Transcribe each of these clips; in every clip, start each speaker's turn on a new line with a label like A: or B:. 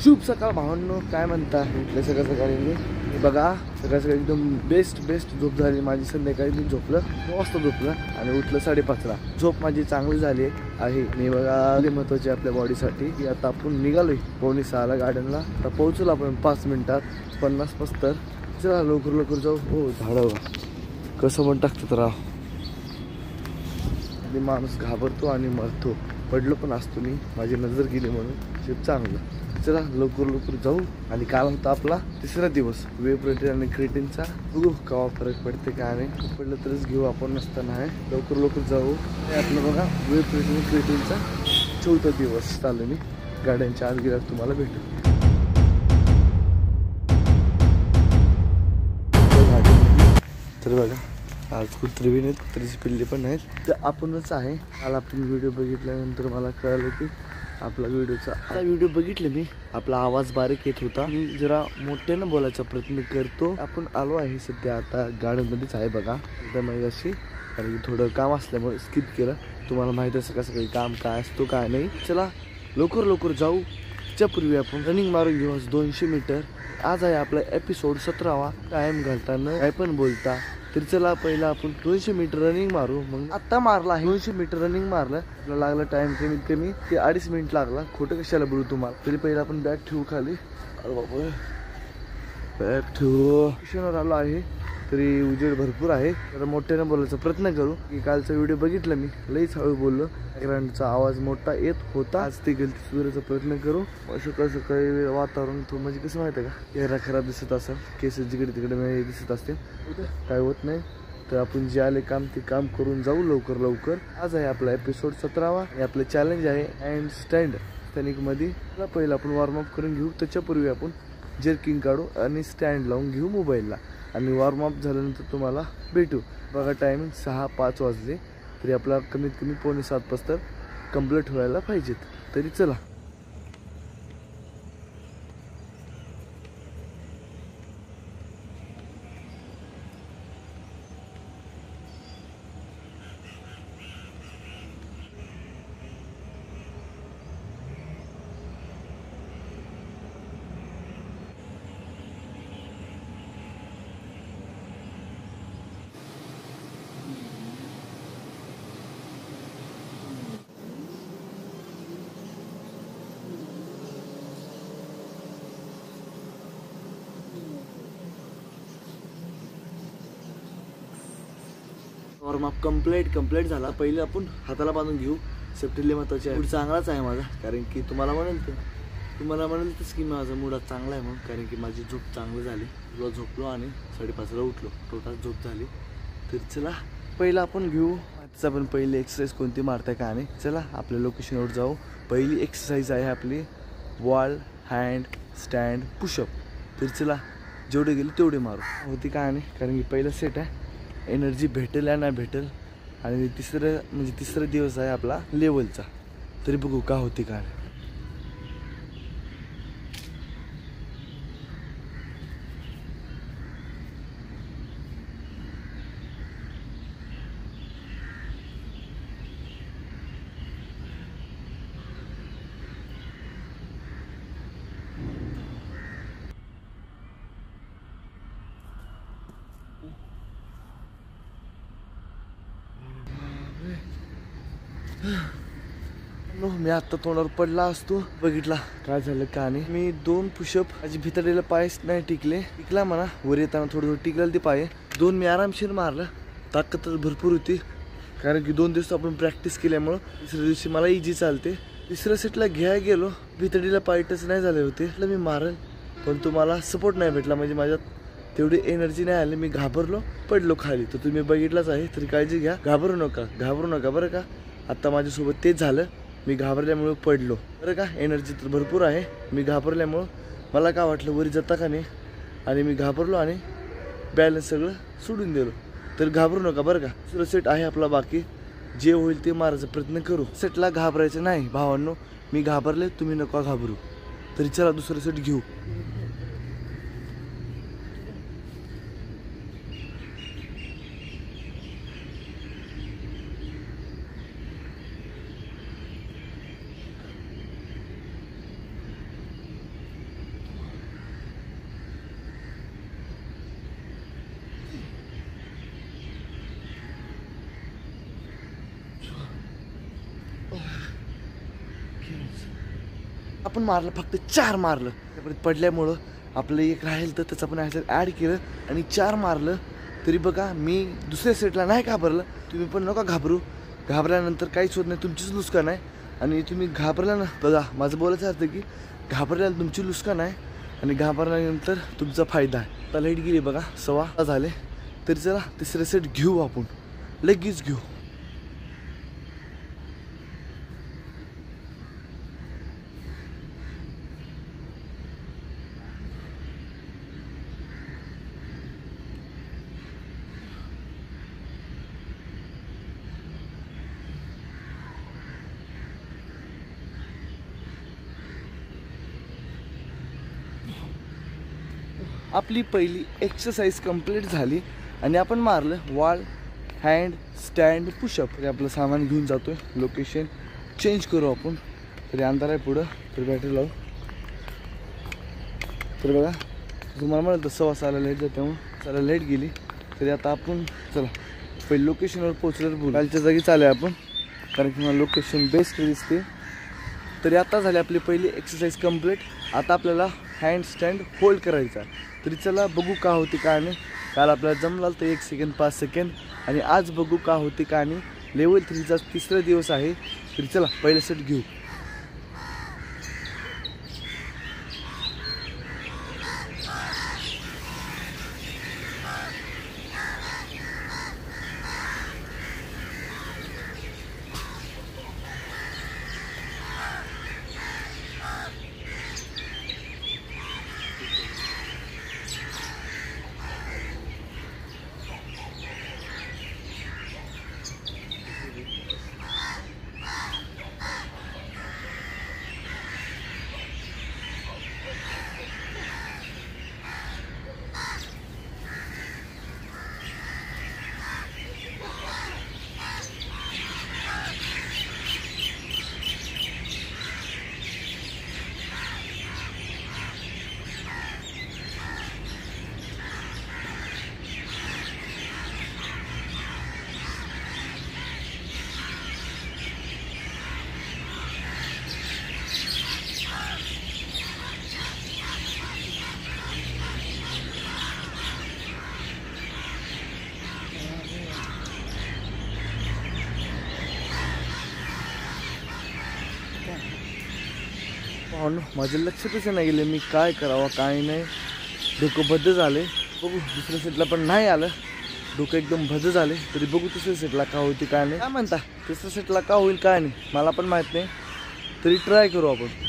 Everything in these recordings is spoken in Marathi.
A: शुभ सकाळ भावांनो, काय म्हणता? सकाळ सकाळी बघा, सकाळ सकाळी एकदम बेस्ट झोप झाली माझी. संध्याकाळी मी झोपलं 9 वाजता झोपलं आणि उठलं 5:30ला. झोप माझी चांगली झाली आहे. मी बघा लय महत्वाची आपल्या बॉडीसाठी की आता आपण निघालोय 5:45ला गार्डनला. आता पोहोचलो आपण 5 मिनिटात 50-50. चला लवकर जाऊ. हो झाडं कसं पण टाकतात राव. माणूस घाबरतो आणि मरतो. पडलो पण असतो मी, माझी नजर गेली म्हणून चांगलं. चला लवकर जाऊ. आणि काल होता आपला 3रा दिवस वे प्रोटीन आणि क्रिएटिनचा. बघू केव्हा फरक पडते काय नाही. पडलं तरच घेऊ आपण, नसताना आहे. लवकर जाऊ. आपलं बघा वे प्रोटीन क्रिएटिनचा 4था दिवस चालू. मी गाड्यांच्या आत गेल्यावर तुम्हाला भेटू. तर बघा आज कुत्री बी नाहीत, कुत्रीची पिल्ली पण आहेत. तर आपणच आहे. काल आपण व्हिडिओ बघितल्यानंतर मला कळलं की आपला व्हिडिओ बघितले मी. आपला आवाज बारीक येत होता. मी जरा मोठ्यानं बोलायचा प्रयत्न करतो. आपण आलो आहे सध्या आता गार्डनमध्येच आहे बघा. एकदम अशी, कारण की थोडं काम असल्यामुळे स्किप केलं. तुम्हाला माहिती असं कसं काही काम काय असतो काय नाही. चला लवकर जाऊ. त्यापूर्वी आपण रनिंग मारून घेऊ 200 मीटर. आज आहे आपला एपिसोड 17वा. टाइम घालताना काय पण बोलता. तर चला पहिला आपण 200 मीटर रनिंग मारू. मग आता मारला आहे 200 मीटर रनिंग मारलं. आपल्याला लागला टाइम कमीत कमी ते 2.5 मिनिट लागला. खोटं कशाला बोलू तुम्हाला. तरी पहिला आपण बॅग ठेवू खाली. अरे बाबा बॅग ठेवू. स्टेशनवर आलो आहे तरी उजेड भरपूर आहे. तर मोठ्यानं बोलायचा प्रयत्न करू. की कालचा व्हिडिओ बघितला मी, लईच हळू बोललो. बॅकग्राऊंडचा आवाज मोठा येत होता. आज ते गलती सुधारायचा प्रयत्न करू. सकाळी वातावरण तो म्हणजे कसं माहिती आहे का, चेहरा खराब दिसत असेल, केस जिकडे तिकडे दिसत असते, काय होत नाही. तर आपण जे आले काम ते काम करून जाऊ लवकर. आज आहे आपला एपिसोड 17वा. आपलं चॅलेंज आहे हँड स्टँड मध्ये. पहिलं आपण वॉर्मअप करून घेऊ. त्याच्यापूर्वी आपण जर्किंग काढू आणि स्टँड लावून घेऊ मोबाईलला. आणि वॉर्मअप झाल्यानंतर तुम्हाला भेटू. बघा टायमिंग 6:05 वाजले. तरी आपला कमीत कमी 6:45 कंप्लीट व्हायला पाहिजेत. तरी चला. वॉर्मअप कंप्लीट झाला. पहिले आपण हाताला बांधून घेऊ. सेफ्टी लय महत्वाची आहे. मूड चांगलाच आहे माझा, कारण की तुम्हाला म्हणेलच की माझा मूड आज चांगला आहे म्हणून. कारण की माझी झोप चांगली झाली. तुला झोपलो आणि 5:30ला उठलो. टोटल झोप झाली. तर चला पहिला आपण घेऊ. आपण पहिली एक्सरसाइज कोणती मारताय का नाही. चला आपल्या लोकेशनवर जाऊ. पहिली एक्सरसाइज आहे आपली वॉल हँड स्टँड पुशअप. तर चला जेवढे गेले तेवढे मारू. होती काय नाही, कारण की पहिलं सेट आहे. एनर्जी भेटेल या नाही भेटेल. आणि तिसरा दिवस आहे आपला लेवलचा. तरी बघू का होती काय. मी आता तोंडावर पडला असतो. बघितला काय झालं का नाही. मी 2 पुशअप माझी भितरलेला पायच नाही टिकला म्हणा. वर येताना थोडं टिकलेलं ते पाय. 2 मी आरामशीर मारलं. ताकद भरपूर होती, कारण की 2 दिवस आपण प्रॅक्टिस केल्यामुळं 3ऱ्या दिवशी मला इझी चालते. 3ऱ्या सेटला घ्यायला गेलो, भितरलेला पाय टच नाही झाले होते. मी मारेल पण तुम्हाला सपोर्ट नाही भेटला. म्हणजे माझ्यात तेवढी एनर्जी नाही आली. मी घाबरलो, पडलो खाली. तर तुम्ही बघितलाच आहे. तरी काळजी घ्या. घाबरू नका बरं का. आता माझ्यासोबत तेच झालं. मी घाबरल्यामुळे पडलो बरं का. एनर्जी तर भरपूर आहे. मी घाबरल्यामुळं मला काय वाटलं वरी जाता का नाही, आणि मी घाबरलो आणि बॅलन्स सगळं सोडून दिलो. तर घाबरू नका बरं का. दुसरा सेट आहे आपला बाकी. जे होईल ते मारायचा प्रयत्न करू. सेटला घाबरायचं नाही भावांनो. मी घाबरले, तुम्ही नका घाबरू. तरी चला दुसरा सेट घेऊ. आपण मारलं फक्त 4 मारलं. परत पडल्यामुळं आपलं एक राहील तर त्याचं पण ॲड केलं आणि 4 मारलं. तरी बघा मी दुसऱ्या सेटला नाही घाबरलं. तुम्ही पण नका घाबरू. घाबरल्यानंतर काहीच होत नाही, तुमचीच नुकसान आहे. आणि तुम्ही घाबरला ना, बघा माझं बोलायचं अर्थ की घाबरल्यानं तुमची नुकसान आहे आणि घाबरल्यानंतर तुमचा फायदा आहे. आता लाईट गेली बघा, 6:15 झाले. तरी चला तिसरे सेट घेऊ आपण, लगेच घेऊ. आपली पहिली एक्सरसाइज कंप्लीट झाली आणि आपण मारलं वॉल, हँड स्टँड, पुशअप. तरी आपलं सामान घेऊन जातो आहे. लोकेशन चेंज करू आपण. तरी अंधार आहे पुढं, तर बॅटरी लावू. तर बघा तुम्हाला म्हणलं 6:15 लाईट जाते, मग चला लाईट गेली. तरी आता आपण चला पहिले लोकेशनवर पोचल्यावर बोलू. कालच्या जागी चालू आहे आपण, कारण की मला लोकेशन बेस्ट दिसते. तरी आता झाली आपली पहिली एक्सरसाइज कंप्लीट. आता आपल्याला हँड स्टँड होल्ड करायचा. तरी चला बघू का होती का नाही. काल आपल्याला जमला तर 1 सेकंद 5 सेकंद, आणि आज बघू का होती का नाही. लेवल 3चा 3रा दिवस आहे. तरी चला पहिलं सेट घेऊ. माझ्या लक्षातच नाही गेले मी काय करावं काय नाही. डोकं बद्ध झाले. बघू दुसऱ्या सेटला पण नाही आलं. डोकं एकदम बद्ध झाले. तरी बघू तिसऱ्या सेटला का होती काय नाही. काय म्हणता तिसऱ्या सेटला का होईल काय नाही मला पण माहीत नाही. तरी ट्राय करू आपण.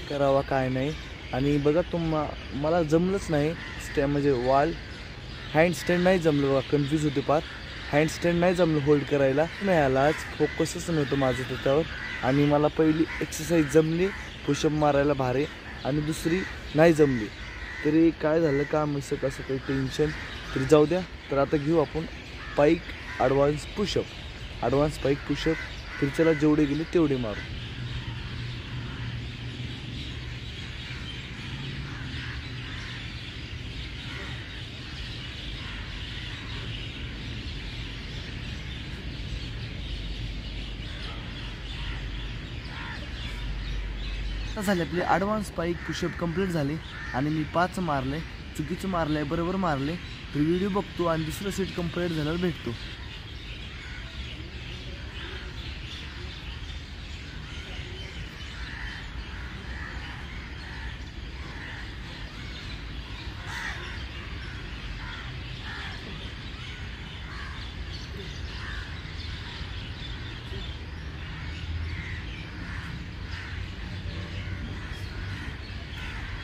A: करावा काय नाही. आणि बघा मला जमलंच नाही म्हणजे वॉल हँड स्टँड नाही जमलं बघा. कन्फ्यूज होते पार. हँड स्टँड नाही जमलं होल्ड करायला नाही आला. आज फोकसच नव्हतं माझं त्याच्यावर. आणि मला पहिली एक्सरसाइज जमली पुशअप मारायला भारे, आणि दुसरी नाही जमली. तरी काय झालं काम असं कसं काही टेन्शन. तरी जाऊ द्या. तर आता घेऊ आपण पाईक ॲडव्हान्स पुशअप. ॲडव्हान्स पाईक पुशअप. तरी चला जेवढे गेले तेवढे मारू. झाले आपले ॲडव्हान्स पाईक पुशअप कंप्लीट झाले. आणि मी 5 मारले. चुकीचं मारलं आहे बरोबर मारले. तर व्हिडिओ बघतो आणि दुसरं सेट कंप्लीट झाल्यावर भेटतो.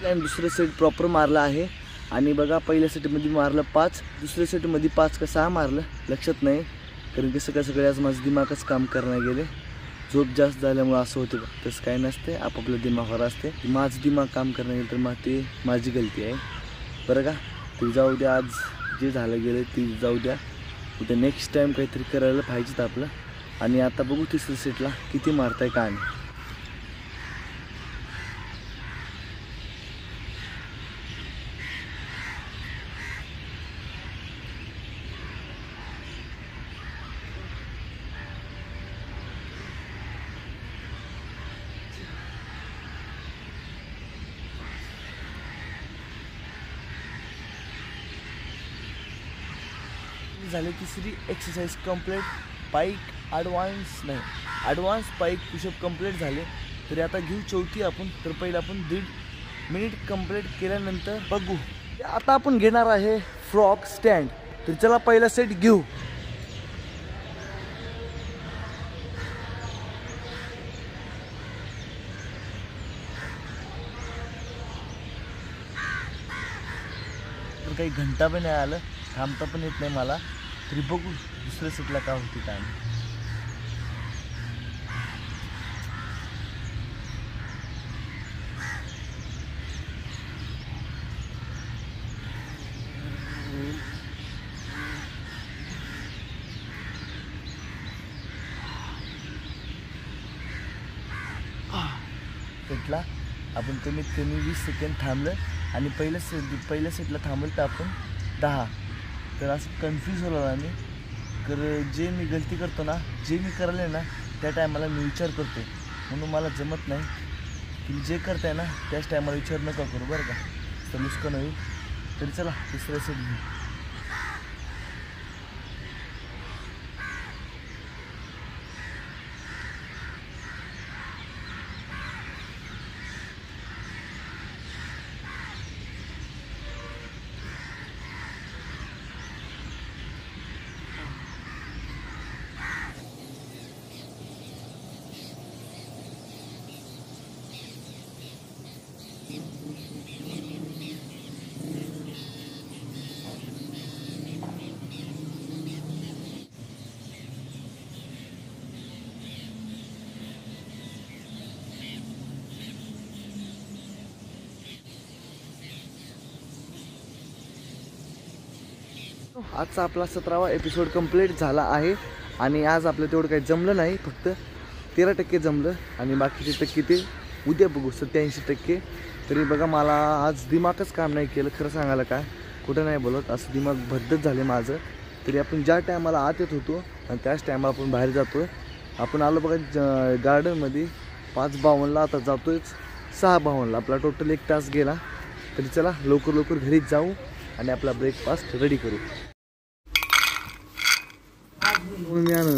A: आणि दुसरं सेट प्रॉपर मारला आहे. आणि बघा पहिल्या सेटमध्ये मारलं 5, दुसऱ्या सेटमध्ये 5 का 6 मारलं लक्षात नाही, कारण की सगळे आज माझं दिमागच काम करण्यात गेले. झोप जास्त झाल्यामुळे असं होते. तसं काही नसते, आपापलं दिमागावर असते. माझं दिमाग काम करण्यात गेलं तर मग ते माझी गलती आहे बरं का. ते जाऊ द्या, आज जे झालं गेलं ते जाऊ द्या. उद्या नेक्स्ट टाईम काहीतरी करायला पाहिजेत आपलं. आणि आता बघू तिसऱ्या सेटला किती मारताय का. आणि झाले तिसरी एक्सरसाइज कंप्लीट. पाईक ॲडव्हान्स पाईक पुशअप कंप्लीट झाले. तरी आता घेऊ चौथी आपण. तर पहिलं आपण 1.5 मिनिट कंप्लीट केल्यानंतर बघू. आता आपण घेणार आहे फ्रॉग स्टँड. तर चला पहिला सेट घेऊ. तर काही घंटा पण नाही आलं, थांबता पण येत नाही मला. तरी बघू दुसऱ्या सेटला का होती काय. सेटला आपण कमीत कमी 20 सेकंड थांबलं. आणि पहिल्या सेटला थांबलं तर आपण 10. तर असं कन्फ्यूज होलो आम्ही. तर जे मी गलती करतो ना, जे मी करायला ना त्या टायमाला मी विचार करतो, म्हणून मला जमत नाही. तुम्ही जे करताय ना त्याच टायमाला विचार नका करू बरं का, तर नुसतं होईल. तरी चला तिसऱ्या सेट घेऊ. आजचा आपला 17वा एपिसोड कंप्लीट झाला आहे. आणि आज आपलं तेवढं काही जमलं नाही, फक्त 13% जमलं. आणि बाकीचे टक्के ते उद्या बघू, 87%. तरी बघा मला आज दिमागच काम नाही केलं खरं सांगायला. काय कुठं नाही बोलत, असं दिमाग भद्दच झाले माझं. तरी आपण ज्या टायमाला आत येत होतो आणि त्याच टायमाला आपण बाहेर जातो आहे. आपण आलो बघा गार्डनमध्ये 5:52ला, आता जातो आहे 6:52ला. आपला टोटल 1 तास गेला. तरी चला लवकर घरीच जाऊ आणि आपला ब्रेकफास्ट रेडी करू. मी आणू